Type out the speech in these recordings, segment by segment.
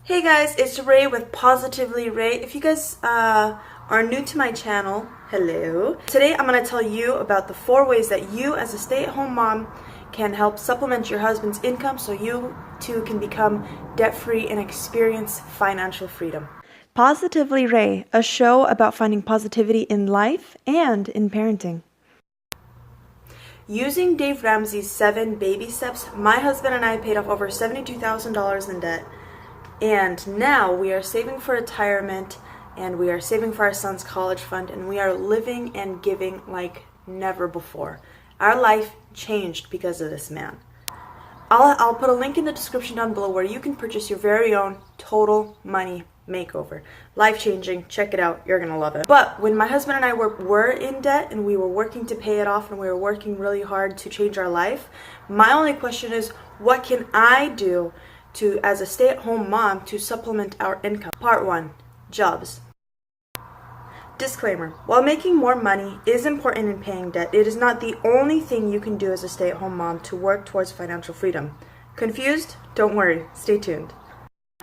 Hey guys, it's Ray with Positively Ray. If you guys are new to my channel, hello. Today I'm going to tell you about the 4 ways that you as a stay-at-home mom can help supplement your husband's income so you too can become debt-free and experience financial freedom. Positively Ray, a show about finding positivity in life and in parenting. Using Dave Ramsey's 7 baby steps, my husband and I paid off over $72,000 in debt. And now we are saving for retirement, and we are saving for our son's college fund, and we are living and giving like never before. Our life changed because of this man. I'll put a link in the description down below where you can purchase your very own total money makeover. Life-changing. Check it out. You're going to love it. But when my husband and I were in debt and we were working to pay it off and we were working really hard to change our life, my only question is, what can I do as a stay-at-home mom to supplement our income? Part 1. Jobs. Disclaimer. While making more money is important in paying debt, it is not the only thing you can do as a stay-at-home mom to work towards financial freedom. Confused? Don't worry. Stay tuned.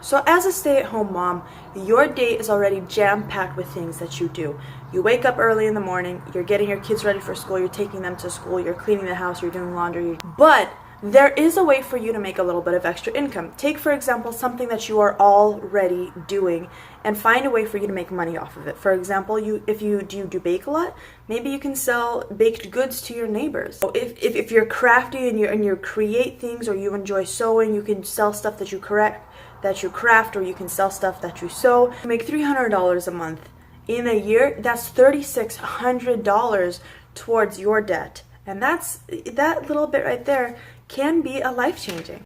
So as a stay-at-home mom, your day is already jam-packed with things that you do. You wake up early in the morning, you're getting your kids ready for school, you're taking them to school, you're cleaning the house, you're doing laundry. But there is a way for you to make a little bit of extra income. Take, for example, something that you are already doing and find a way for you to make money off of it. For example, if you bake a lot, maybe you can sell baked goods to your neighbors. So if you're crafty and you create things, or you enjoy sewing, you can sell stuff that you craft, or you can sell stuff that you sew. Make $300 a month. In a year, that's $3,600 towards your debt. And that little bit right there can be a life-changing.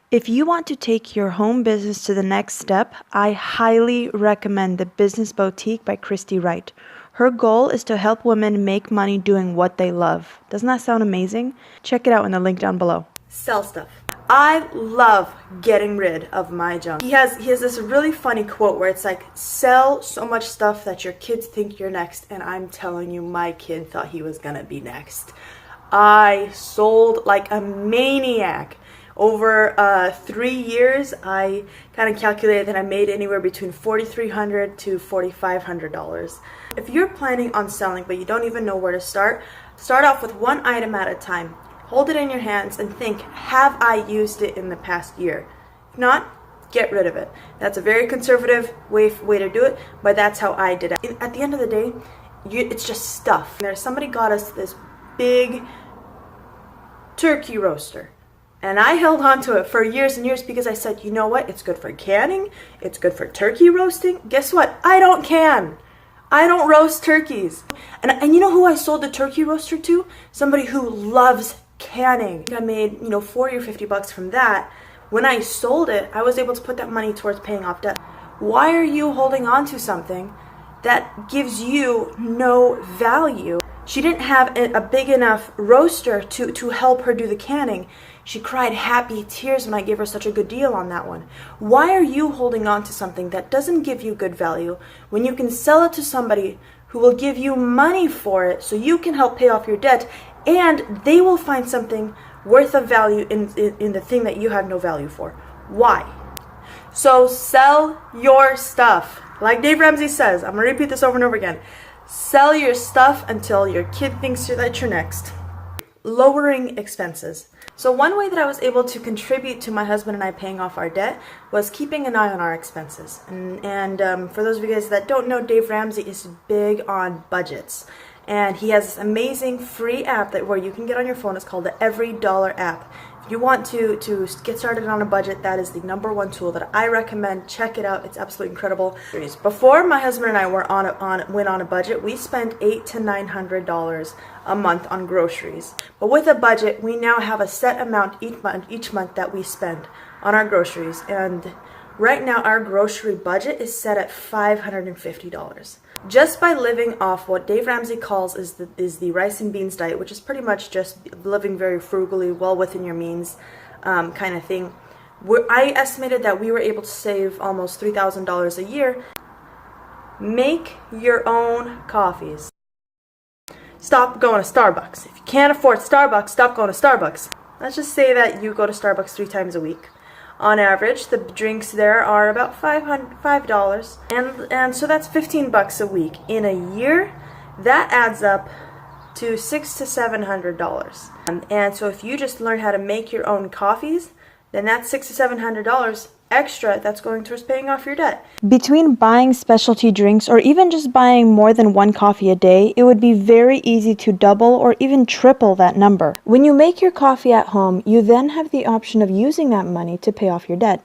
If you want to take your home business to the next step, I highly recommend The Business Boutique by Christy Wright. Her goal is to help women make money doing what they love. Doesn't that sound amazing? Check it out in the link down below. Sell stuff. I love getting rid of my junk. He has this really funny quote where it's like, sell so much stuff that your kids think you're next, and I'm telling you, my kid thought he was gonna be next. I sold like a maniac. Over 3 years, I kind of calculated that I made anywhere between $4,300 to $4,500. If you're planning on selling but you don't even know where to start off with one item at a time. Hold it in your hands and think, have I used it in the past year? If not, get rid of it. That's a very conservative way to do it, but that's how I did it. At the end of the day, it's just stuff. Somebody got us this big turkey roaster, and I held on to it for years and years because I said, you know what, it's good for canning, it's good for turkey roasting. Guess what? I don't can. I don't roast turkeys. And you know who I sold the turkey roaster to? Somebody who loves canning. I made, $40 or $50 from that. When I sold it, I was able to put that money towards paying off debt. Why are you holding on to something that gives you no value? She didn't have a big enough roaster to help her do the canning. She cried happy tears when I gave her such a good deal on that one. Why are you holding on to something that doesn't give you good value when you can sell it to somebody who will give you money for it so you can help pay off your debt, and they will find something worth of value in the thing that you have no value for? Why? So sell your stuff. Like Dave Ramsey says, I'm going to repeat this over and over again. Sell your stuff until your kid thinks that you're next. Lowering expenses. So one way that I was able to contribute to my husband and I paying off our debt was keeping an eye on our expenses. And for those of you guys that don't know, Dave Ramsey is big on budgets. And he has this amazing free app where you can get on your phone. It's called the Every Dollar app. If you want to get started on a budget, that is the #1 tool that I recommend. Check it out. It's absolutely incredible. Before my husband and I went on a budget, we spent $800 to $900 a month on groceries. But with a budget, we now have a set amount each month that we spend on our groceries. And right now, our grocery budget is set at $550. Just by living off what Dave Ramsey calls is the rice and beans diet, which is pretty much just living very frugally, well within your means kind of thing. I estimated that we were able to save almost $3,000 a year. Make your own coffees. Stop going to Starbucks. If you can't afford Starbucks, stop going to Starbucks. Let's just say that you go to Starbucks 3 times a week. On average, the drinks there are about $5, and so that's $15 a week. In a year, that adds up to $600 to $700. And so if you just learn how to make your own coffees, then that's $600 to $700 extra that's going towards paying off your debt. Between buying specialty drinks or even just buying more than one coffee a day, it would be very easy to double or even triple that number. When you make your coffee at home, you then have the option of using that money to pay off your debt.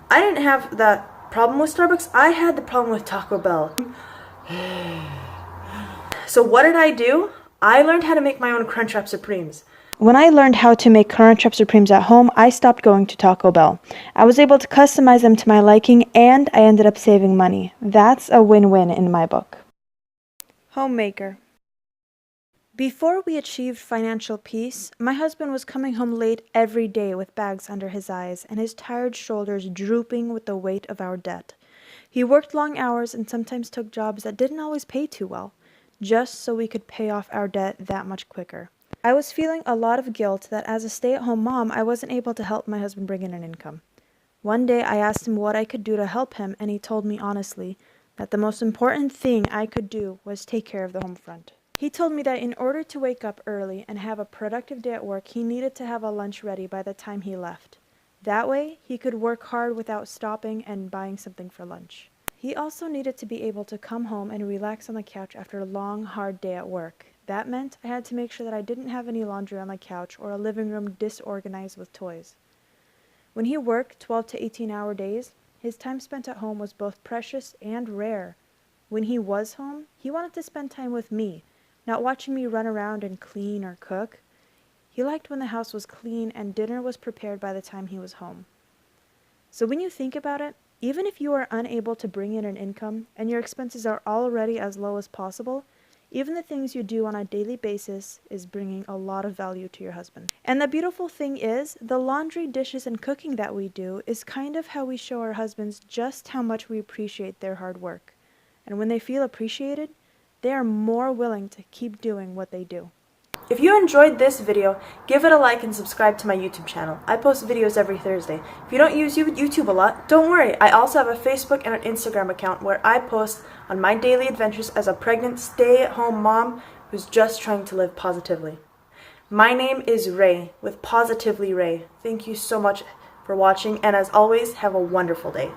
I didn't have that problem with Starbucks. I had the problem with Taco Bell. So what did I do? I learned how to make my own Crunchwrap Supremes. When I learned how to make Crunchwrap Supremes at home, I stopped going to Taco Bell. I was able to customize them to my liking, and I ended up saving money. That's a win-win in my book. Homemaker. Before we achieved financial peace, my husband was coming home late every day with bags under his eyes and his tired shoulders drooping with the weight of our debt. He worked long hours and sometimes took jobs that didn't always pay too well, just so we could pay off our debt that much quicker. I was feeling a lot of guilt that as a stay-at-home mom, I wasn't able to help my husband bring in an income. One day I asked him what I could do to help him, and he told me honestly that the most important thing I could do was take care of the home front. He told me that in order to wake up early and have a productive day at work, he needed to have a lunch ready by the time he left. That way, he could work hard without stopping and buying something for lunch. He also needed to be able to come home and relax on the couch after a long, hard day at work. That meant I had to make sure that I didn't have any laundry on the couch or a living room disorganized with toys. When he worked 12 to 18-hour days, his time spent at home was both precious and rare. When he was home, he wanted to spend time with me, not watching me run around and clean or cook. He liked when the house was clean and dinner was prepared by the time he was home. So when you think about it, even if you are unable to bring in an income and your expenses are already as low as possible, even the things you do on a daily basis is bringing a lot of value to your husband. And the beautiful thing is, the laundry, dishes, and cooking that we do is kind of how we show our husbands just how much we appreciate their hard work. And when they feel appreciated, they are more willing to keep doing what they do. If you enjoyed this video, give it a like and subscribe to my YouTube channel. I post videos every Thursday. If you don't use YouTube a lot, don't worry. I also have a Facebook and an Instagram account where I post on my daily adventures as a pregnant, stay-at-home mom who's just trying to live positively. My name is Ray with Positively Ray. Thank you so much for watching, and as always, have a wonderful day.